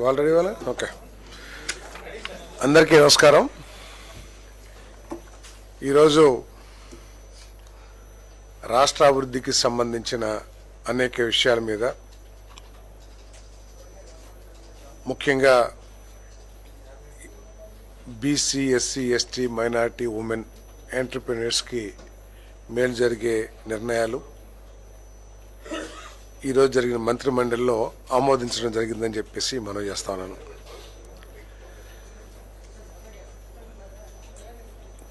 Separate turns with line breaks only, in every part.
Already okay. అందరికీ నమస్కారం. ఈరోజు రాష్ట్ర అభివృద్ధికి సంబంధించిన అనేక విషయాల మీద, ముఖ్యంగా BC, SC, ST, minority, women ఎంటర్‌ప్రెన్యూర్స్కి మేలు జరిగే నిర్ణయాలు ఈరోజు జరిగిన మంత్రిమండలిలో ఆమోదించడం జరిగిందని చెప్పేసి మనం చేస్తా ఉన్నాను.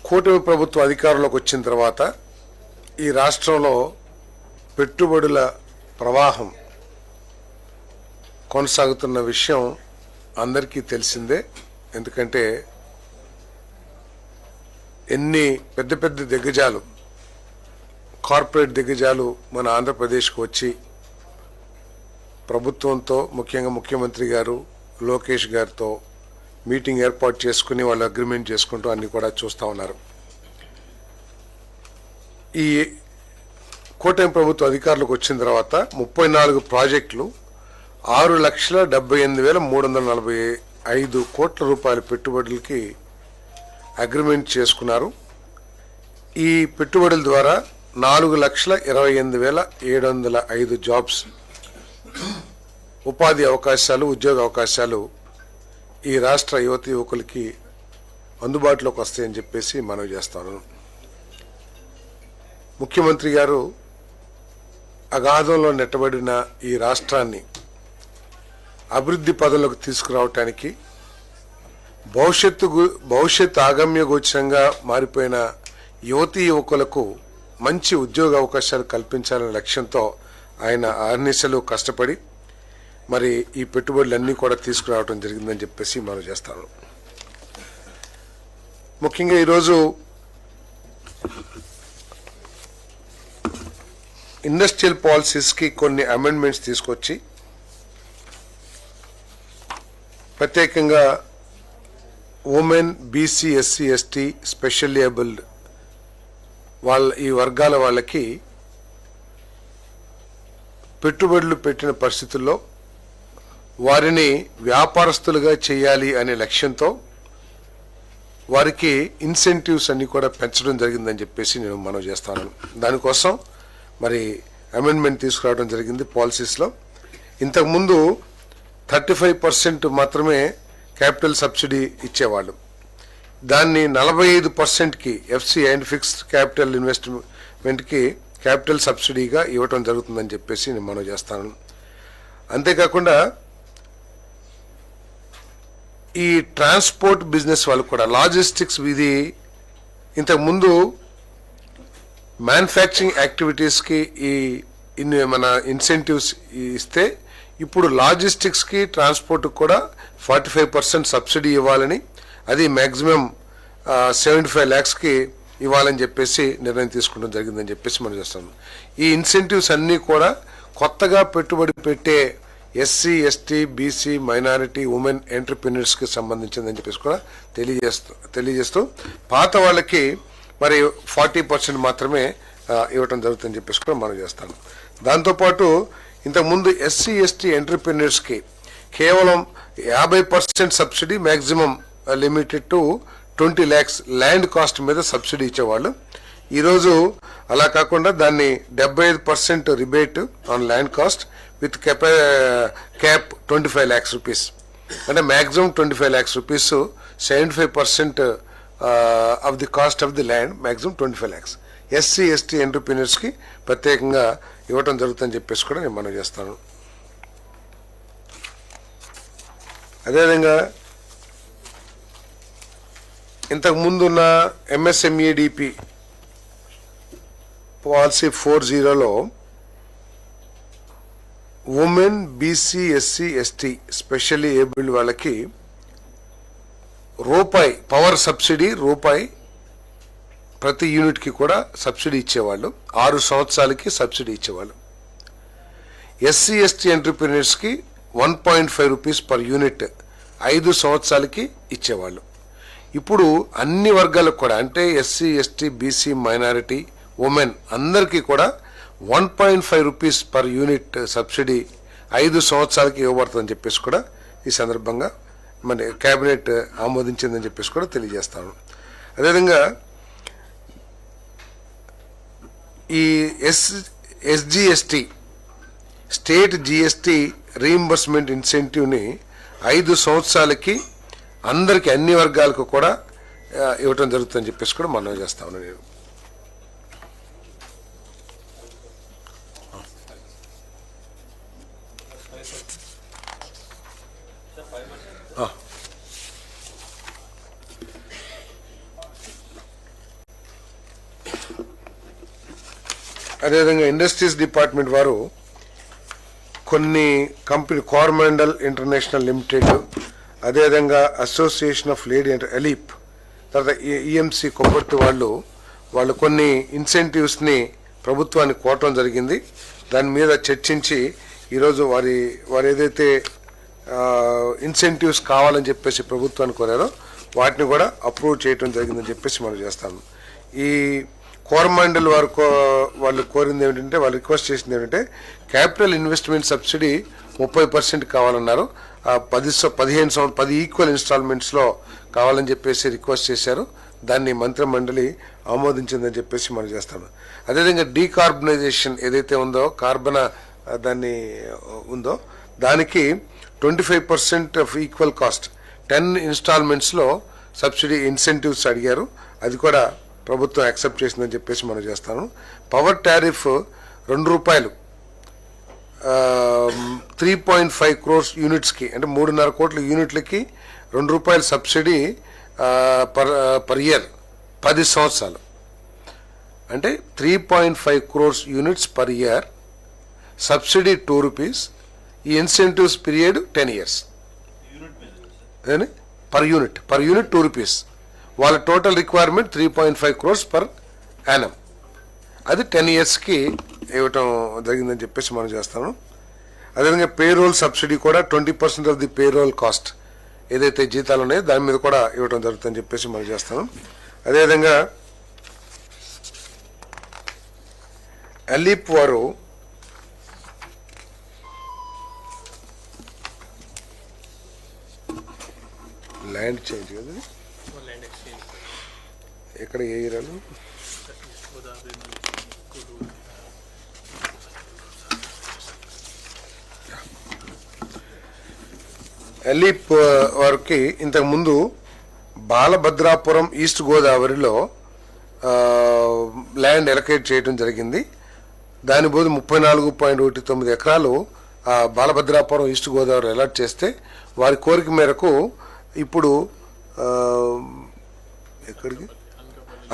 కూటమి ప్రభుత్వ అధికారంలోకి వచ్చిన తర్వాత ఈ రాష్ట్రంలో పెట్టుబడుల ప్రవాహం కొనసాగుతున్న విషయం అందరికీ తెలిసిందే. ఎందుకంటే ఎన్ని పెద్ద పెద్ద దిగ్గజాలు, కార్పొరేట్ దిగ్గజాలు మన ఆంధ్రప్రదేశ్కు వచ్చి ప్రభుత్వంతో, ముఖ్యంగా ముఖ్యమంత్రి గారు లోకేష్ గారితో మీటింగ్ ఏర్పాటు చేసుకుని వాళ్ళు అగ్రిమెంట్ చేసుకుంటూ అన్ని కూడా చూస్తూ ఉన్నారు. ఈ కూటమి ప్రభుత్వ అధికారులకు వచ్చిన తర్వాత 34 ప్రాజెక్టులు 6,78,345 కోట్ల రూపాయల పెట్టుబడులకి అగ్రిమెంట్ చేసుకున్నారు. ఈ పెట్టుబడుల ద్వారా 4,28,705 జాబ్స్, ఉపాధి అవకాశాలు, ఉద్యోగ అవకాశాలు ఈ రాష్ట్ర యువతి యువకులకి అందుబాటులోకి వస్తాయని చెప్పేసి మనవి చేస్తాను. ముఖ్యమంత్రి గారు అగాధంలో నెట్టబడిన ఈ రాష్ట్రాన్ని అభివృద్ధి పదంలోకి తీసుకురావటానికి, భవిష్యత్ ఆగమ్య గోచరంగా మారిపోయిన యువతీ యువకులకు మంచి ఉద్యోగ అవకాశాలు కల్పించాలనే లక్ష్యంతో ఆయన అహర్నిశలు కష్టపడి మరి ఈ పెట్టుబడులన్నీ కూడా తీసుకురావడం జరిగిందని చెప్పేసి మనం చేస్తాను. ముఖ్యంగా ఈరోజు ఇండస్ట్రియల్ పాలసీస్కి కొన్ని అమెండ్మెంట్స్ తీసుకొచ్చి ప్రత్యేకంగా women, BC, SC, ST, specially abled ఈ వర్గాల వాళ్ళకి పెట్టుబడులు పెట్టిన పరిస్థితుల్లో వారిని వ్యాపారస్తులుగా చేయాలి అనే లక్ష్యంతో వారికి ఇన్సెంటివ్స్ అన్ని కూడా పెంచడం జరిగిందని చెప్పేసి నేను మనవి చేస్తాను. దానికోసం మరి అమెండ్మెంట్ తీసుకురావడం జరిగింది పాలసీస్లో. ఇంతకుముందు 35% మాత్రమే క్యాపిటల్ సబ్సిడీ ఇచ్చేవాళ్ళు. దాన్ని 45%కి ఎఫ్సి అండ్ ఫిక్స్డ్ క్యాపిటల్ ఇన్వెస్ట్మెంట్కి క్యాపిటల్ సబ్సిడీగా ఇవ్వటం జరుగుతుందని చెప్పేసి నేను మనవి చేస్తాను. అంతేకాకుండా ఈ ట్రాన్స్పోర్ట్ బిజినెస్ వాళ్ళు కూడా, లాజిస్టిక్స్, ఇది ఇంతకుముందు మ్యానుఫ్యాక్చరింగ్ యాక్టివిటీస్కి మన ఇన్సెంటివ్స్ ఇస్తే ఇప్పుడు లాజిస్టిక్స్కి, ట్రాన్స్పోర్ట్కి కూడా 45% సబ్సిడీ ఇవ్వాలని, అది మ్యాక్సిమం 75 lakhsకి ఇవ్వాలని చెప్పేసి నిర్ణయం తీసుకోవడం జరిగిందని చెప్పేసి మనం చేస్తాం. ఈ ఇన్సెంటివ్స్ అన్నీ కూడా కొత్తగా పెట్టుబడి పెట్టే SC, ST, BC, minority, women ఎంటర్‌ప్రెన్యూర్స్కి సంబంధించిందని చెప్పేసి కూడా తెలియజేస్తూ పాత వాళ్ళకి మరి 40% మాత్రమే ఇవ్వటం జరుగుతుందని చెప్పేసి కూడా మనం చేస్తాం. దాంతోపాటు ఇంతకుముందు ఎస్సీ, ఎస్టీ ఎంటర్‌ప్రెన్యూర్స్కి కేవలం 50% subsidy, maximum limited to 20 lakhs land cost మీద సబ్సిడీ ఇచ్చేవాళ్ళు. ఈరోజు అలా కాకుండా దాన్ని 75% rebate on land cost with cap 25 lakhs rupees, అంటే maximum 25 lakhs rupees, 75% of the cost of the land, maximum 25 lakhs SC, ST ఎంటర్‌ప్రెన్యూర్స్కి ప్రత్యేకంగా ఇవ్వటం జరుగుతుందని చెప్పేసి కూడా నేను మనం చేస్తాను. అదేవిధంగా ఇంతకు ముందున్న ఎంఎస్ఎంఈడిపి పాలసీ 40లో women, BC, SC, ST, specially abled వాళ్ళకి రూపాయి పవర్ సబ్సిడీ, రూపాయి ప్రతి యూనిట్కి కూడా సబ్సిడీ ఇచ్చేవాళ్ళు. 6 సంవత్సరాలకి సబ్సిడీ ఇచ్చేవాళ్ళు. ఎస్సీ, ఎస్టీ ఎంటర్‌ప్రెన్యూర్స్కి 1.5 రూపీస్ పర్ యూనిట్ 5 సంవత్సరాలకి ఇచ్చేవాళ్ళు. ఇప్పుడు అన్ని వర్గాలకు కూడా, అంటే SC, ST, BC, minority, women అందరికీ కూడా 1.5 రూపీస్ పర్ యూనిట్ సబ్సిడీ 5 సంవత్సరాలకి ఇవ్వబడుతుందని చెప్పేసి కూడా ఈ సందర్భంగా మన కేబినెట్ ఆమోదించిందని చెప్పేసి కూడా తెలియజేస్తాను. అదేవిధంగా ఈ ఎస్జిఎస్టి స్టేట్ జిఎస్టి రీయింబర్స్మెంట్ ఇన్సెంటివ్ని 5 సంవత్సరాలకి అందరికి అన్ని వర్గాలకు కూడా ఇవ్వటం జరుగుతుందని చెప్పేసి కూడా మనం చేస్తా ఉన్నాను నేను. అదేవిధంగా ఇండస్ట్రీస్ డిపార్ట్మెంట్ వారు కొన్ని కంపెనీ కోరమాండల్ ఇంటర్నేషనల్ లిమిటెడ్, అదేవిధంగా అసోసియేషన్ ఆఫ్ లేడీ ఎలీప్, తర్వాత ఈఎంసీ కొబ్బర్తి వాళ్ళు కొన్ని ఇన్సెంటివ్స్ని ప్రభుత్వానికి కోరటం జరిగింది. దాని మీద చర్చించి ఈరోజు వారు ఏదైతే ఇన్సెంటివ్స్ కావాలని చెప్పేసి ప్రభుత్వాన్ని కోరారో వాటిని కూడా అప్రూవ్ చేయటం జరిగిందని చెప్పేసి మనం చేస్తాము. ఈ కోరమాండల్ వాళ్ళు కోరింది ఏమిటంటే, వాళ్ళు రిక్వెస్ట్ చేసింది ఏమిటంటే క్యాపిటల్ ఇన్వెస్ట్మెంట్ సబ్సిడీ 30% కావాలన్నారు. 10 ఈక్వల్ ఇన్స్టాల్మెంట్స్లో కావాలని చెప్పేసి రిక్వెస్ట్ చేశారు. దాన్ని మంత్రిమండలి ఆమోదించిందని చెప్పేసి మనం చేస్తాము. అదేవిధంగా డీకార్బనైజేషన్ ఏదైతే ఉందో, కార్బన దాన్ని ఉందో, దానికి 25% ఆఫ్ ఈక్వల్ కాస్ట్ 10 ఇన్స్టాల్మెంట్స్లో సబ్సిడీ ఇన్సెంటివ్స్ అడిగారు. అది కూడా ప్రభుత్వం యాక్సెప్ట్ చేసిందని చెప్పేసి మనం చేస్తాను. పవర్ టారిఫ్ ₹2 3.5 crores యూనిట్స్కి, అంటే 3.5 కోట్ల యూనిట్లకి ₹2 సబ్సిడీ పర్ ఇయర్ 10 సంవత్సరాలు, అంటే 3.5 crores units per year, subsidy ₹2, ఈ incentives period 10 years. Per unit ₹2. వాళ్ళ total requirement 3.5 crores per annum, అది 10 yearsకి ఇవ్వటం జరిగిందని చెప్పేసి మనం చేస్తాము. అదేవిధంగా పేరోల్ సబ్సిడీ కూడా 20% ఆఫ్ ది పేరోల్ కాస్ట్ ఏదైతే జీతాలు ఉన్నాయో దాని మీద కూడా ఇవ్వటం జరుగుతుందని చెప్పేసి మనం చేస్తాము. అదేవిధంగా అలీప్ వారు ల్యాండ్ చేంజ్ కదా, ఎక్కడ ఏ ఏరియాలో అలీప్ వారికి ఇంతకుముందు బాలభద్రాపురం ఈస్ట్ గోదావరిలో ల్యాండ్ ఎలకేట్ చేయడం జరిగింది. దాని బోధ 34.19 ఎకరాలు బాలభద్రాపురం ఈస్ట్ గోదావరి అలాట్ చేస్తే వారి కోరిక మేరకు ఇప్పుడు ఎక్కడికి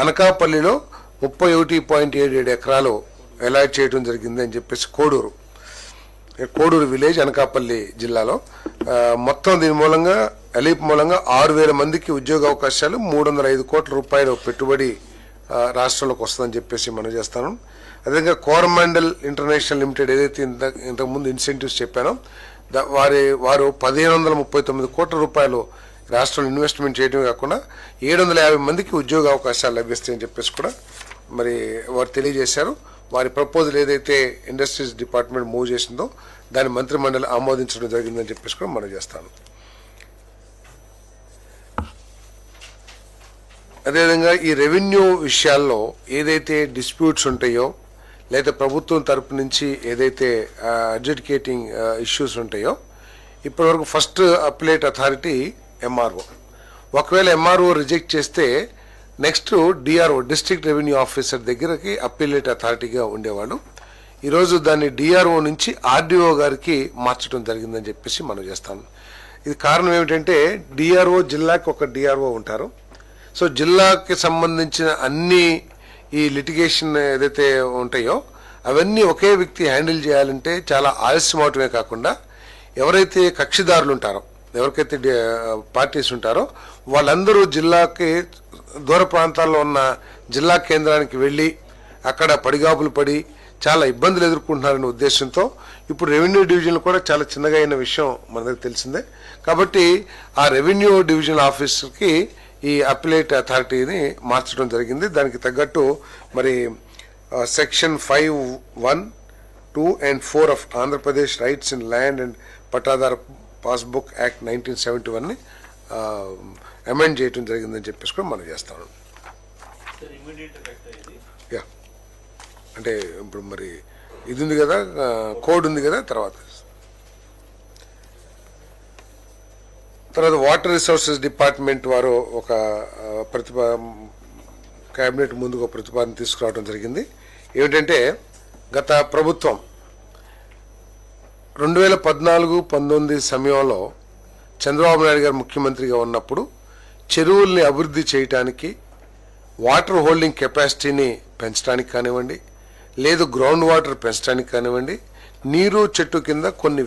అనకాపల్లిలో 31.77 ఎకరాలు అలాట్ చేయడం జరిగింది అని చెప్పేసి కోడూరు విలేజ్ అనకాపల్లి జిల్లాలో మొత్తం దీని మూలంగా అలీప్ మూలంగా 6,000 మందికి ఉద్యోగ అవకాశాలు, 305 కోట్ల రూపాయలు పెట్టుబడి రాష్ట్రంలోకి వస్తుందని చెప్పేసి మనం చేస్తాను. అదేవిధంగా కోరమాండల్ ఇంటర్నేషనల్ లిమిటెడ్ ఏదైతే ఇంతకుముందు ఇన్సెంటివ్స్ చెప్పానో వారు 1,539 కోట్ల రూపాయలు రాష్ట్రంలో ఇన్వెస్ట్మెంట్ చేయడమే కాకుండా 750 మందికి ఉద్యోగ అవకాశాలు లభిస్తాయని చెప్పేసి కూడా మరి వారు తెలియజేశారు. వారి ప్రపోజల్ ఏదైతే ఇండస్ట్రీస్ డిపార్ట్మెంట్ మూవ్ చేసిందో దాన్ని మంత్రిమండలి ఆమోదించడం జరిగిందని చెప్పేసి కూడా మనం చేస్తాను. అదేవిధంగా ఈ రెవెన్యూ విషయాల్లో ఏదైతే డిస్ప్యూట్స్ ఉంటాయో లేదా ప్రభుత్వం తరపు నుంచి ఏదైతే అడ్జుడికేటింగ్ ఇష్యూస్ ఉంటాయో, ఇప్పటివరకు ఫస్ట్ అప్లేట్ అథారిటీ ఎంఆర్ఓ. ఒకవేళ ఎంఆర్ఓ రిజెక్ట్ చేస్తే next DRO district revenue officer దగ్గరకి అప్పీలేట్ అథారిటీగా ఉండేవాళ్ళు. ఈరోజు దాన్ని డిఆర్ఓ నుంచి ఆర్డీఓ గారికి మార్చడం జరిగిందని చెప్పేసి మనం చేస్తాం. ఇది కారణం ఏమిటంటే డిఆర్ఓ జిల్లాకి ఒక డిఆర్ఓ ఉంటారు. సో జిల్లాకి సంబంధించిన అన్ని ఈ లిటిగేషన్ ఏదైతే ఉంటాయో అవన్నీ ఒకే వ్యక్తి హ్యాండిల్ చేయాలంటే చాలా ఆలస్యం అవటమే కాకుండా ఎవరైతే కక్షిదారులు ఉంటారో, ఎవరికైతే పార్టీస్ ఉంటారో వాళ్ళందరూ జిల్లాకి దూర ప్రాంతాల్లో ఉన్న జిల్లా కేంద్రానికి వెళ్ళి అక్కడ పడిగాపులు పడి చాలా ఇబ్బందులు ఎదుర్కొంటున్నారనే ఉద్దేశంతో ఇప్పుడు రెవెన్యూ డివిజన్లు కూడా చాలా చిన్నగా అయిన విషయం మనకు తెలిసిందే. కాబట్టి ఆ రెవెన్యూ డివిజన్ ఆఫీసర్కి ఈ అప్పిలేట్ అథారిటీని మార్చడం జరిగింది. దానికి తగ్గట్టు మరి section 5(1), 2 and 4 of Andhra Pradesh rights in land and పట్టాదార passbook act 1971ని amend చేయడం జరిగిందని చెప్పేసి కూడా మనం చేస్తాను. యా, అంటే ఇప్పుడు మరి ఇది ఉంది కదా, కోడ్ ఉంది కదా, తర్వాత వాటర్ రిసోర్సెస్ డిపార్ట్మెంట్ వారు ఒక కేబినెట్ ముందుకు ఒక ప్రతిపాదన తీసుకురావడం జరిగింది. ఏమిటంటే గత ప్రభుత్వం 2014-19 సమయంలో చంద్రబాబు నాయుడు గారు ముఖ్యమంత్రిగా ఉన్నప్పుడు చెరువుల్ని అభివృద్ధి చేయడానికి, వాటర్ హోల్డింగ్ కెపాసిటీని పెంచడానికి కానివ్వండి, లేదు గ్రౌండ్ వాటర్ పెంచడానికి కానివ్వండి, నీరు చెట్టు కింద కొన్ని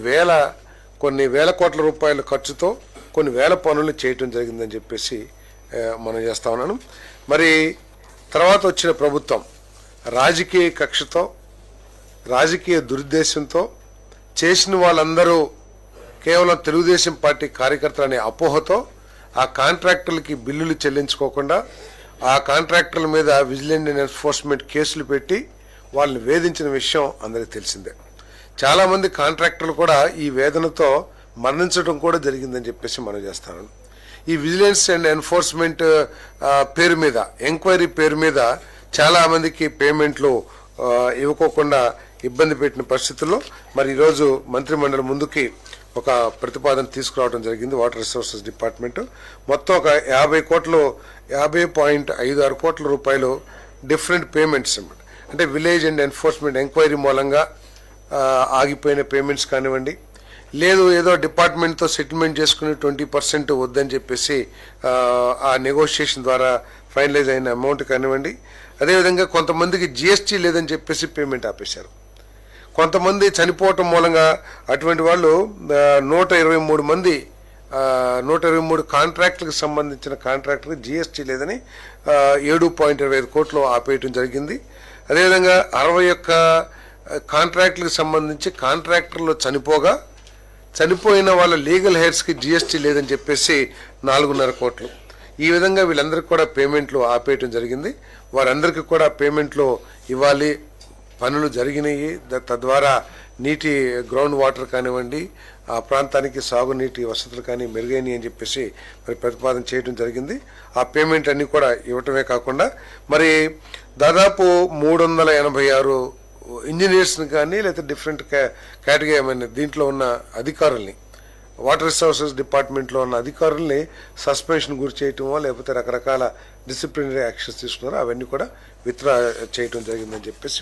వేల కోట్ల రూపాయల ఖర్చుతో కొన్ని వేల పనులు చేయటం జరిగిందని చెప్పేసి మనం చేస్తా ఉన్నాను. మరి తర్వాత వచ్చిన ప్రభుత్వం రాజకీయ కక్షతో, రాజకీయ దురుద్దేశంతో చేసిన వాళ్ళందరూ కేవలం తెలుగుదేశం పార్టీ కార్యకర్తలు అనే అపోహతో ఆ కాంట్రాక్టర్లకి బిల్లులు చెల్లించుకోకుండా ఆ కాంట్రాక్టర్ల మీద విజిలెన్స్ అండ్ ఎన్ఫోర్స్మెంట్ కేసులు పెట్టి వాళ్ళని వేధించిన విషయం అందరికీ తెలిసిందే. చాలామంది కాంట్రాక్టర్లు కూడా ఈ వేదనతో మరణించడం కూడా జరిగిందని చెప్పేసి మనం చేస్తాను. ఈ విజిలెన్స్ అండ్ ఎన్ఫోర్స్మెంట్ పేరు మీద, ఎంక్వైరీ పేరు మీద చాలామందికి పేమెంట్లు ఇవ్వకోకుండా ఇబ్బంది పెట్టిన పరిస్థితుల్లో మరి ఈరోజు మంత్రిమండలి ముందుకి ఒక ప్రతిపాదన తీసుకురావడం జరిగింది. వాటర్ రిసోర్సెస్ డిపార్ట్మెంట్ మొత్తం ఒక 50.56 కోట్ల రూపాయలు డిఫరెంట్ పేమెంట్స్ అన్నమాట. అంటే విలేజ్ అండ్ ఎన్ఫోర్స్మెంట్ ఎంక్వైరీ మూలంగా ఆగిపోయిన పేమెంట్స్ కానివ్వండి, లేదు ఏదో డిపార్ట్మెంట్తో సెటిల్మెంట్ చేసుకుని 20% వద్దని చెప్పేసి ఆ నెగోషియేషన్ ద్వారా ఫైనలైజ్ అయిన అమౌంట్ కానివ్వండి, అదేవిధంగా కొంతమందికి జిఎస్టీ లేదని చెప్పేసి పేమెంట్ ఆపేశారు. కొంతమంది చనిపోవటం మూలంగా అటువంటి వాళ్ళు 123 కాంట్రాక్టులకు సంబంధించిన కాంట్రాక్టర్కి జిఎస్టీ లేదని 7.25 కోట్లు ఆపేయటం జరిగింది. అదేవిధంగా 61 కాంట్రాక్టులకు సంబంధించి కాంట్రాక్టర్లు చనిపోయిన వాళ్ళ లీగల్ హెయిర్స్కి జిఎస్టీ లేదని చెప్పేసి 4.5 కోట్లు. ఈ విధంగా వీళ్ళందరికీ కూడా పేమెంట్లు ఆపేయటం జరిగింది. వారందరికీ కూడా పేమెంట్లు ఇవ్వాలి, పనులు జరిగినాయి, తద్వారా నీటి గ్రౌండ్ వాటర్ కానివ్వండి, ఆ ప్రాంతానికి సాగునీటి వసతులు కానీ మెరుగైనవి అని చెప్పేసి మరి ప్రతిపాదన చేయడం జరిగింది. ఆ పేమెంట్ అన్నీ కూడా ఇవ్వటమే కాకుండా మరి దాదాపు 386 ఇంజనీర్స్ని కానీ లేదా డిఫరెంట్ కేటగిరీ ఏమైనా దీంట్లో ఉన్న అధికారుల్ని, వాటర్ రిసోర్సెస్ డిపార్ట్మెంట్లో ఉన్న అధికారుల్ని సస్పెన్షన్ గురి చేయటమో లేకపోతే రకరకాల డిసిప్లినరీ యాక్షన్స్ తీసుకున్నారో అవన్నీ కూడా విత్డ్రా చేయటం జరిగిందని చెప్పేసి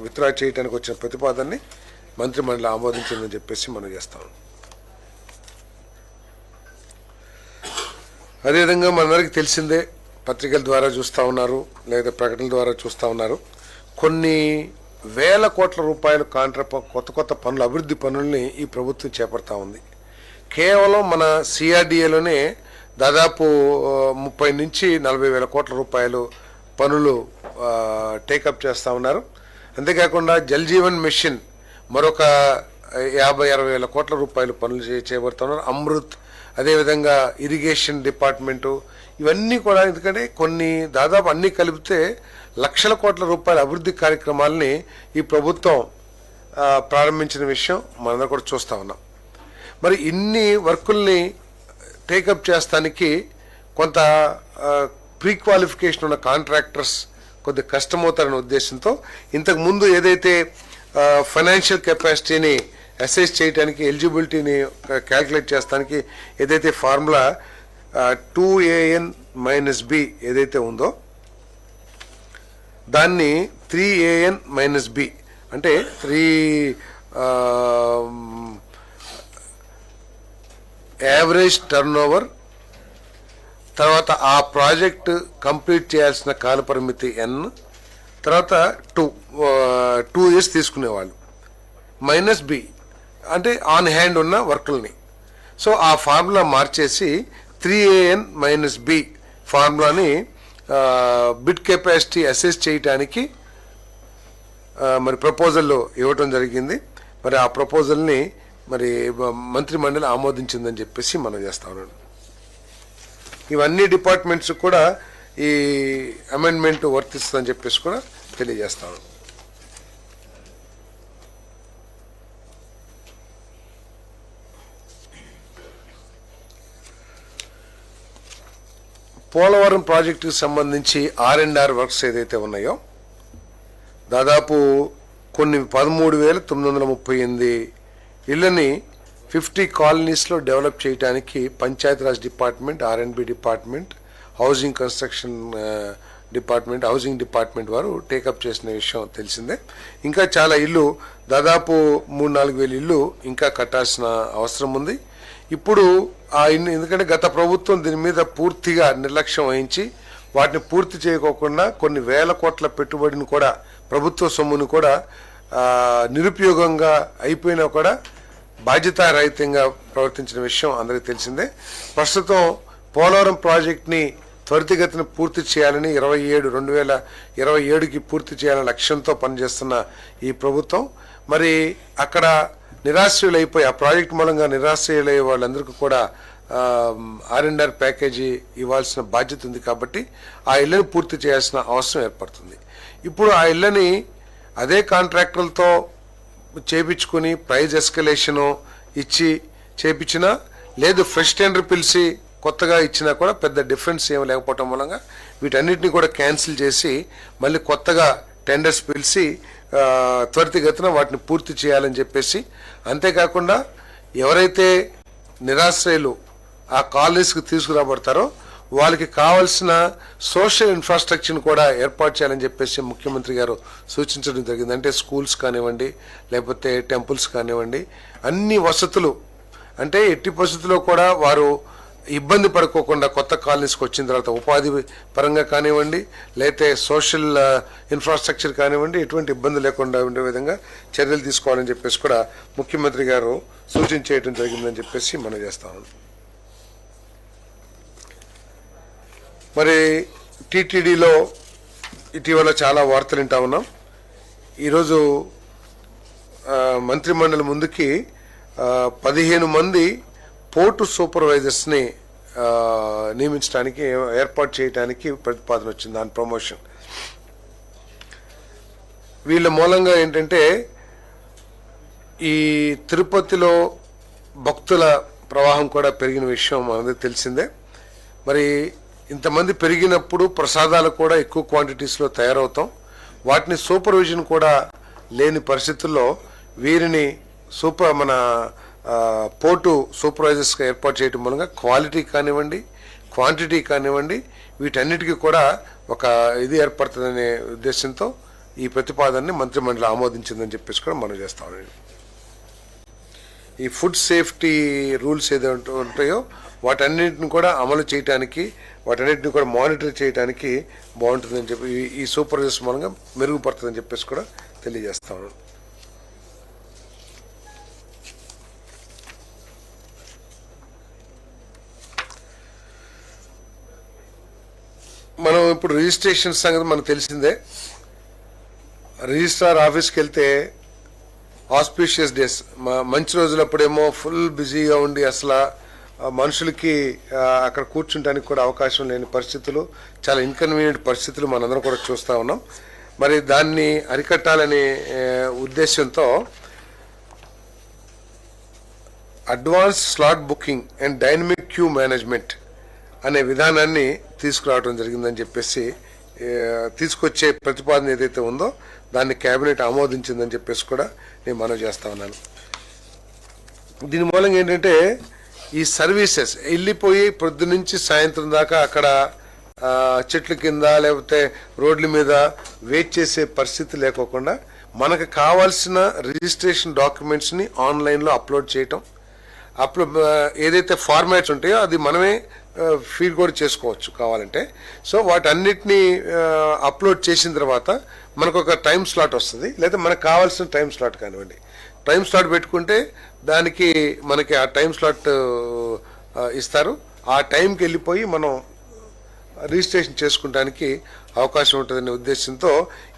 విత్డ్రా చేయడానికి వచ్చిన ప్రతిపాదనని మంత్రిమండలి ఆమోదించిందని చెప్పేసి మనం చేస్తాం. అదేవిధంగా మనందరికీ తెలిసిందే, పత్రికల ద్వారా చూస్తూ ఉన్నారు లేదా ప్రకటనల ద్వారా చూస్తూ ఉన్నారు, కొన్ని వేల కోట్ల రూపాయల కొత్త పనులు, అభివృద్ధి పనుల్ని ఈ ప్రభుత్వం చేపడతా ఉంది. కేవలం మన సిఆర్డిఏలోనే దాదాపు 30 నుంచి 40 వేల కోట్ల రూపాయలు పనులు టేకప్ చేస్తూ ఉన్నారు. అంతేకాకుండా జల్ జీవన్ మిషన్ మరొక 50-60 వేల కోట్ల రూపాయలు పనులు చేయబడుతున్నారు. అమృత్, అదేవిధంగా ఇరిగేషన్ డిపార్ట్మెంటు, ఇవన్నీ కూడా ఎందుకంటే కొన్ని దాదాపు అన్నీ కలిపితే లక్షల కోట్ల రూపాయల అభివృద్ధి కార్యక్రమాలని ఈ ప్రభుత్వం ప్రారంభించిన విషయం మనందరం కూడా చూస్తూ ఉన్నాం. మరి ఇన్ని వర్కుల్ని టేకప్ చేస్తానికి కొంత ప్రీ క్వాలిఫికేషన్ ఉన్న కాంట్రాక్టర్స్ కొద్దిగా కష్టమవుతారనే ఉద్దేశంతో ఇంతకుముందు ఏదైతే ఫైనాన్షియల్ కెపాసిటీని అసెస్ చేయడానికి, ఎలిజిబిలిటీని క్యాల్కులేట్ చేస్తానికి ఏదైతే ఫార్ములా 2AN-B ఏదైతే ఉందో దాన్ని 3AN-B అంటే 3 యావరేజ్ టర్న్ ఓవర్, తర్వాత ఆ ప్రాజెక్ట్ కంప్లీట్ చేయాల్సిన కాలపరిమితి N, తర్వాత 2 years తీసుకునేవాళ్ళు, -B అంటే ఆన్ హ్యాండ్ ఉన్న వర్కుల్ని. సో ఆ ఫార్ములా మార్చేసి 3AN-B ఫార్ములాని బిడ్ కెపాసిటీ అసెస్ చేయడానికి మరి ప్రపోజల్లో ఇవ్వటం జరిగింది. మరి ఆ ప్రపోజల్ని మరి మంత్రిమండలి ఆమోదించిందని చెప్పేసి మనం చేస్తా ఉన్నాం. ఇవన్నీ డిపార్ట్మెంట్స్ కూడా ఈ అమెండ్మెంట్ వర్తిస్తుందని చెప్పేసి కూడా తెలియజేస్తాను. పోలవరం ప్రాజెక్టుకి సంబంధించి R&R వర్క్స్ ఏదైతే ఉన్నాయో దాదాపు కొన్ని 13,938 ఇళ్లని 50 కాలనీస్లో డెవలప్ చేయడానికి Panchayati Raj department, R&B department, housing construction department, housing department వారు టేకప్ చేసిన విషయం తెలిసిందే. ఇంకా చాలా ఇల్లు దాదాపు 3-4 వేల ఇల్లు ఇంకా కట్టాల్సిన అవసరం ఉంది. ఇప్పుడు ఆ ఇల్లు ఎందుకంటే గత ప్రభుత్వం దీని మీద పూర్తిగా నిర్లక్ష్యం వహించి వాటిని పూర్తి చేయకోకుండా కొన్ని వేల కోట్ల పెట్టుబడిని కూడా ప్రభుత్వ సొమ్మును కూడా నిరుపయోగంగా అయిపోయినా కూడా బాధ్యతారహితంగా ప్రవర్తించిన విషయం అందరికీ తెలిసిందే. ప్రస్తుతం పోలవరం ప్రాజెక్ట్ని త్వరితగతిన పూర్తి చేయాలని 2027కి పూర్తి చేయాలనే లక్ష్యంతో పనిచేస్తున్న ఈ ప్రభుత్వం మరి అక్కడ నిరాశ్రయులైపోయి ఆ ప్రాజెక్ట్ మూలంగా నిరాశ్రయులయ్యే వాళ్ళందరికీ కూడా R&R ప్యాకేజీ ఇవ్వాల్సిన బాధ్యత ఉంది. కాబట్టి ఆ ఇళ్లను పూర్తి చేయాల్సిన అవసరం ఏర్పడుతుంది. ఇప్పుడు ఆ ఇళ్లని అదే కాంట్రాక్టర్లతో చేపించుకుని ప్రైజ్ ఎస్కలేషను ఇచ్చి చేపించినా లేదు ఫ్రెష్ టెండర్ పిలిచి కొత్తగా ఇచ్చినా కూడా పెద్ద డిఫరెన్స్ ఏం లేకపోవటం మూలంగా వీటన్నిటిని కూడా క్యాన్సిల్ చేసి మళ్ళీ కొత్తగా టెండర్స్ పిలిచి త్వరితగతిన వాటిని పూర్తి చేయాలని చెప్పేసి, అంతేకాకుండా ఎవరైతే నిరాశ్రయులు ఆ కాలనీస్కి తీసుకురాబడతారో వాళ్ళకి కావాల్సిన సోషల్ ఇన్ఫ్రాస్ట్రక్చర్ని కూడా ఏర్పాటు చేయాలని చెప్పేసి ముఖ్యమంత్రి గారు సూచించడం జరిగింది. అంటే స్కూల్స్ కానివ్వండి, లేకపోతే టెంపుల్స్ కానివ్వండి, అన్ని వసతులు అంటే ఎట్టి పరిస్థితుల్లో కూడా వారు ఇబ్బంది పడుకోకుండా కొత్త కాలనీస్కి వచ్చిన తర్వాత ఉపాధి పరంగా కానివ్వండి, లేకపోతే సోషల్ ఇన్ఫ్రాస్ట్రక్చర్ కానివ్వండి, ఎటువంటి ఇబ్బంది లేకుండా ఉండే విధంగా చర్యలు తీసుకోవాలని చెప్పేసి కూడా ముఖ్యమంత్రి గారు సూచించేయడం జరిగిందని చెప్పేసి మనం చేస్తాము. మరి టీటీడీలో ఇటీవల చాలా వార్తలు వింటా ఉన్నాం. ఈరోజు మంత్రిమండలి ముందుకి 15 మంది పోర్టు సూపర్వైజర్స్ని నియమించడానికి ఏర్పాటు చేయడానికి ప్రతిపాదన వచ్చింది. దాని ప్రమోషన్ వీళ్ళ మూలంగా ఏంటంటే ఈ తిరుపతిలో భక్తుల ప్రవాహం కూడా పెరిగిన విషయం మనకు తెలిసిందే. మరి ఇంతమంది పెరిగినప్పుడు ప్రసాదాలు కూడా ఎక్కువ క్వాంటిటీస్లో తయారవుతాం. వాటిని సూపర్విజన్ కూడా లేని పరిస్థితుల్లో వీరిని మన పోర్టు సూపర్వైజర్స్గా ఏర్పాటు చేయడం మూలంగా క్వాలిటీ కానివ్వండి, క్వాంటిటీ కానివ్వండి, వీటన్నిటికీ కూడా ఒక ఇది ఏర్పడుతుందనే ఉద్దేశంతో ఈ ప్రతిపాదనని మంత్రిమండలి ఆమోదించిందని చెప్పేసి కూడా మనం చేస్తాం. ఈ ఫుడ్ సేఫ్టీ రూల్స్ ఏదైతే ఉంటాయో వాటన్నిటిని కూడా అమలు చేయడానికి, వాటన్నిటిని కూడా మానిటర్ చేయడానికి బాగుంటుందని చెప్పి ఈ సూపర్వైజర్స్ మూలంగా మెరుగుపడుతుందని చెప్పేసి కూడా తెలియజేస్తాను. మనం ఇప్పుడు రిజిస్ట్రేషన్ సంగతి మనకు తెలిసిందే. రిజిస్ట్రార్ ఆఫీస్కి వెళ్తే ఆస్పీషియస్ డేస్ మంచి రోజులప్పుడేమో ఫుల్ బిజీగా ఉండి అసలు మనుషులకి అక్కడ కూర్చుంటానికి కూడా అవకాశం లేని పరిస్థితులు, చాలా ఇన్కన్వీనియంట్ పరిస్థితులు మనందరం కూడా చూస్తూ ఉన్నాం. మరి దాన్ని అరికట్టాలనే ఉద్దేశంతో advance slot booking and dynamic queue management అనే విధానాన్ని తీసుకురావడం జరిగిందని చెప్పేసి తీసుకొచ్చే ప్రతిపాదన ఏదైతే ఉందో దాన్ని కేబినెట్ ఆమోదించిందని చెప్పేసి కూడా నేను మనవి చేస్తా ఉన్నాను. దీని మూలంగా ఏంటంటే ఈ సర్వీసెస్ వెళ్ళిపోయి పొద్దు నుంచి సాయంత్రం దాకా అక్కడ చెట్ల కింద లేకపోతే రోడ్ల మీద వెయిట్ చేసే పరిస్థితి లేకోకుండా మనకు కావాల్సిన రిజిస్ట్రేషన్ డాక్యుమెంట్స్ని ఆన్లైన్లో అప్లోడ్ చేయటం, ఏదైతే ఫార్మాట్స్ ఉంటాయో అది మనమే ఫీడ్ కూడా చేసుకోవచ్చు కావాలంటే. సో వాటన్నిటినీ అప్లోడ్ చేసిన తర్వాత మనకు ఒక టైం స్లాట్ వస్తుంది, లేదా మనకు కావాల్సిన టైం స్లాట్ కానివ్వండి, టైం స్లాట్ పెట్టుకుంటే దానికి మనకి ఆ టైం స్లాట్ ఇస్తారు. ఆ టైంకి వెళ్ళిపోయి మనం రిజిస్ట్రేషన్ చేసుకోవడానికి అవకాశం ఉంటుందనే ఉద్దేశంతో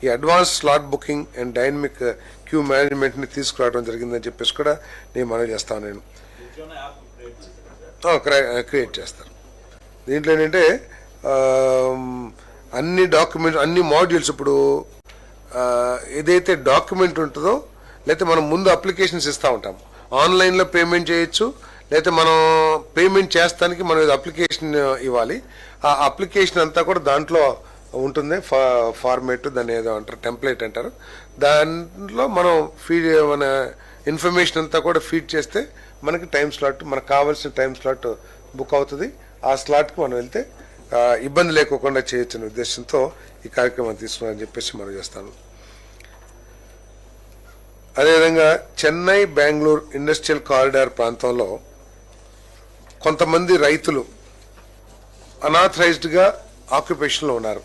ఈ advance slot booking and dynamic queue మేనేజ్మెంట్ని తీసుకురావడం జరిగిందని చెప్పేసి కూడా నేను మనవి చేస్తాను. నేను క్రియేట్ చేస్తాను. దీంట్లో ఏంటంటే అన్ని డాక్యుమెంట్స్, అన్ని మాడ్యూల్స్, ఇప్పుడు ఏదైతే డాక్యుమెంట్ ఉంటుందో లేకపోతే మనం ముందు అప్లికేషన్స్ ఇస్తూ ఉంటాం, ఆన్లైన్లో పేమెంట్ చేయొచ్చు, లేకపోతే మనం పేమెంట్ చేస్తానికి మనం అప్లికేషన్ ఇవ్వాలి. ఆ అప్లికేషన్ అంతా కూడా దాంట్లో ఉంటుంది. ఫార్మేట్ దాన్ని ఏదో అంటారు, టెంప్లెట్ అంటారు. దాంట్లో మనం మన ఇన్ఫర్మేషన్ అంతా కూడా ఫీడ్ చేస్తే మనకి టైం స్లాట్, మనకు కావాల్సిన టైం స్లాట్ బుక్ అవుతుంది. ఆ స్లాట్కి మనం వెళ్తే ఇబ్బంది లేకోకుండా చేయొచ్చనే ఉద్దేశంతో ఈ కార్యక్రమాన్ని తీసుకున్నామని చెప్పేసి మనం చేస్తాను. అదేవిధంగా చెన్నై బెంగళూరు ఇండస్ట్రియల్ కారిడార్ ప్రాంతంలో కొంతమంది రైతులు అనాథరైజ్డ్గా ఆక్యుపేషన్లో ఉన్నారు.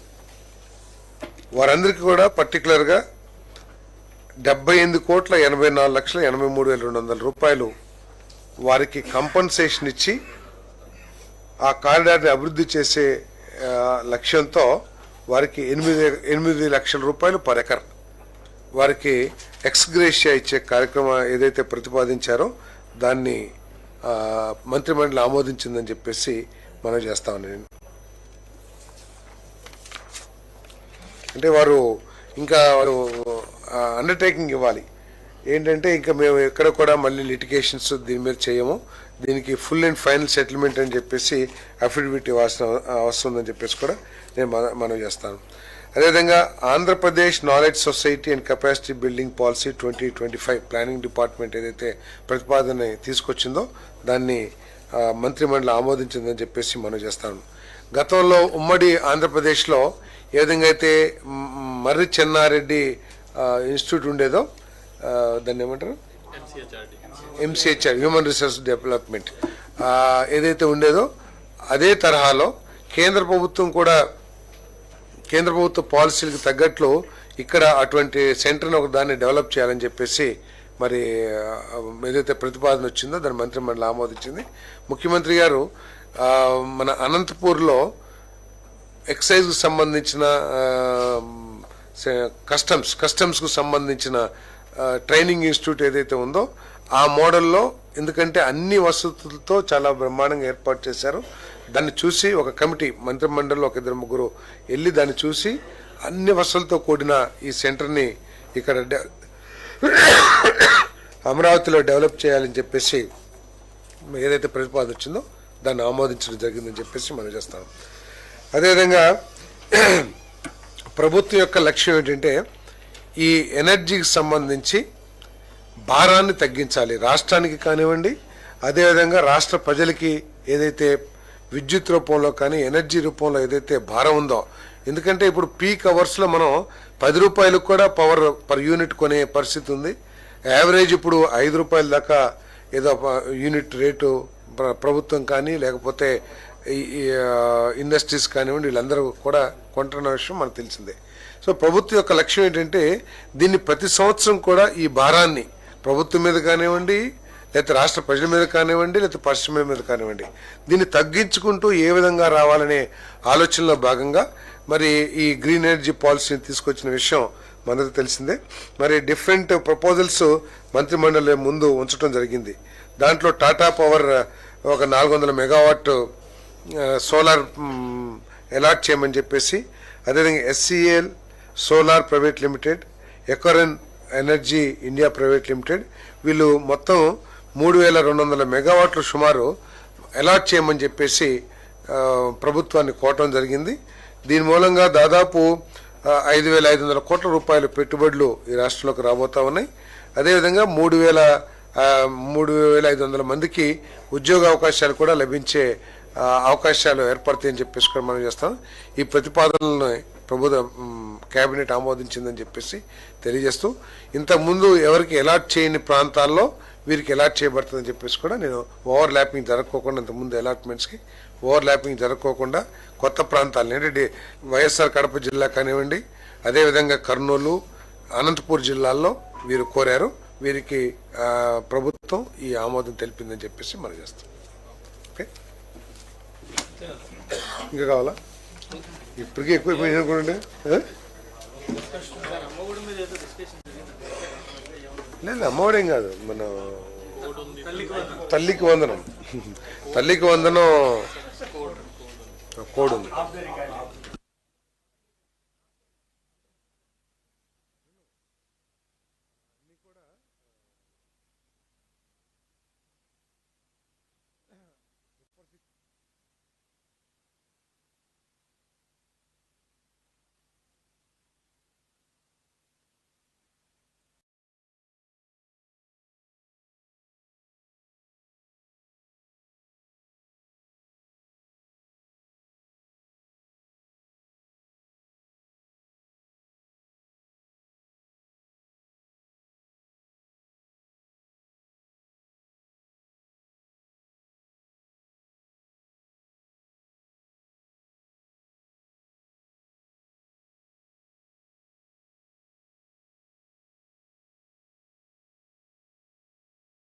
వారందరికీ కూడా పర్టికులర్గా 78,84,83,200 రూపాయలు వారికి కంపన్సేషన్ ఇచ్చి ఆ కారిడార్ని అభివృద్ధి చేసే లక్ష్యంతో వారికి 8 లక్షల రూపాయలు పర్ ఎకర్ వారికి ఎక్స్గ్రేషియా ఇచ్చే కార్యక్రమం ఏదైతే ప్రతిపాదించారో దాన్ని మంత్రిమండలి ఆమోదించిందని చెప్పేసి మనం చేస్తా ఉన్నాను. అంటే వారు అండర్టేకింగ్ ఇవ్వాలి. ఏంటంటే ఇంకా మేము ఎక్కడ కూడా మళ్ళీ లిటిగేషన్స్ దీని మీద చేయము, దీనికి ఫుల్ అండ్ ఫైనల్ సెటిల్మెంట్ అని చెప్పేసి అఫిడవిట్ అవసరం ఉందని చెప్పేసి కూడా నేను మనం చేస్తాను. అదేవిధంగా Andhra Pradesh knowledge society and capacity building policy 2025 planning department ఏదైతే ప్రతిపాదన తీసుకొచ్చిందో దాన్ని మంత్రిమండలి ఆమోదించిందని చెప్పేసి మనం చేస్తాను. గతంలో ఉమ్మడి ఆంధ్రప్రదేశ్లో ఏ విధంగా అయితే మర్రి చెన్నారెడ్డి ఇన్స్టిట్యూట్ ఉండేదో దాన్ని ఏమంటారు, ఎంసీహెచ్ఆర్ హ్యూమన్ రిసోర్స్ డెవలప్మెంట్ ఏదైతే ఉండేదో అదే తరహాలో కేంద్ర ప్రభుత్వ పాలసీలకు తగ్గట్లు ఇక్కడ అటువంటి సెంటర్ని ఒక దాన్ని డెవలప్ చేయాలని చెప్పేసి మరి ఏదైతే ప్రతిపాదన వచ్చిందో దాన్ని మంత్రిమండలి ఆమోదించింది. ముఖ్యమంత్రి గారు మన అనంతపూర్లో ఎక్సైజ్కు సంబంధించిన కస్టమ్స్కు సంబంధించిన ట్రైనింగ్ ఇన్స్టిట్యూట్ ఏదైతే ఉందో ఆ మోడల్లో, ఎందుకంటే అన్ని వసతులతో చాలా బ్రహ్మాండంగా ఏర్పాటు చేశారు. దాన్ని చూసి ఒక కమిటీ మంత్రిమండలిలో ఒక 2-3 వెళ్ళి దాన్ని చూసి అన్ని వసతులతో కూడిన ఈ సెంటర్ని ఇక్కడ అమరావతిలో డెవలప్ చేయాలని చెప్పేసి ఏదైతే ప్రతిపాదన వచ్చిందో దాన్ని ఆమోదించడం జరిగిందని చెప్పేసి మనం చేస్తాం. అదేవిధంగా ప్రభుత్వం యొక్క లక్ష్యం ఏంటంటే ఈ ఎనర్జీకి సంబంధించి భారాన్ని తగ్గించాలి, రాష్ట్రానికి కానివ్వండి, అదేవిధంగా రాష్ట్ర ప్రజలకి ఏదైతే విద్యుత్ రూపంలో కానీ ఎనర్జీ రూపంలో ఏదైతే భారం ఉందో. ఎందుకంటే ఇప్పుడు పీక్ అవర్స్లో మనం 10 రూపాయలకు కూడా పవర్ పర్ యూనిట్ కొనే పరిస్థితి ఉంది. యావరేజ్ ఇప్పుడు 5 రూపాయల దాకా ఏదో యూనిట్ రేటు ప్రభుత్వం కానీ లేకపోతే ఇండస్ట్రీస్ కానివ్వండి వీళ్ళందరూ కూడా కొంటున్న విషయం మనకు తెలిసిందే. సో ప్రభుత్వం యొక్క లక్ష్యం ఏంటంటే దీన్ని ప్రతి సంవత్సరం కూడా ఈ భారాన్ని ప్రభుత్వం మీద కానివ్వండి, లేకపోతే రాష్ట్ర ప్రజల మీద కానివ్వండి, లేకపోతే పరిశ్రమల మీద కానివ్వండి, దీన్ని తగ్గించుకుంటూ ఏ విధంగా రావాలనే ఆలోచనలో భాగంగా మరి ఈ గ్రీన్ ఎనర్జీ పాలసీని తీసుకొచ్చిన విషయం మనకు తెలిసిందే. మరి డిఫరెంట్ ప్రపోజల్స్ మంత్రిమండలి ముందు ఉంచడం జరిగింది. దాంట్లో టాటా పవర్ ఒక 400 మెగావాట్ సోలార్ అలాట్ చేయమని చెప్పేసి, అదేవిధంగా SCL solar private limited, Ecoren energy India private limited వీళ్ళు మొత్తం 3,200 మెగావాట్లు సుమారు అలాట్ చేయమని చెప్పేసి ప్రభుత్వాన్ని కోరటం జరిగింది. దీని మూలంగా దాదాపు 5,500 కోట్ల రూపాయల పెట్టుబడులు ఈ రాష్ట్రంలోకి రాబోతా ఉన్నాయి. అదేవిధంగా 3,500 మందికి ఉద్యోగ అవకాశాలు కూడా లభించే అవకాశాలు ఏర్పడతాయని చెప్పేసి కూడా మనం చేస్తాం. ఈ ప్రతిపాదనలను ప్రభుత్వం కేబినెట్ ఆమోదించిందని చెప్పేసి తెలియజేస్తూ, ఇంతకుముందు ఎవరికి అలాట్ చేయని ప్రాంతాల్లో వీరికి అలాట్ చేయబడుతుందని చెప్పేసి కూడా నేను ఓవర్ ల్యాపింగ్ జరగకోకుండా, ఇంతకుముందు అలాట్మెంట్స్కి ఓవర్ ల్యాపింగ్ జరగకోకుండా కొత్త ప్రాంతాలు ఏంటంటే వైఎస్ఆర్ కడప జిల్లా కానివ్వండి, అదేవిధంగా కర్నూలు, అనంతపూర్ జిల్లాల్లో వీరు కోరారు. వీరికి ప్రభుత్వం ఈ ఆమోదం తెలిపిందని చెప్పేసి మనం చేస్తాం. ఓకే, ఇంకా కావాలా? ఇప్పటికీ ఎక్కువైపోయింది అనుకోండి. లేదు, అమ్మఒడేం కాదు, మన తల్లికి వందనం కోడ్ ఉంది.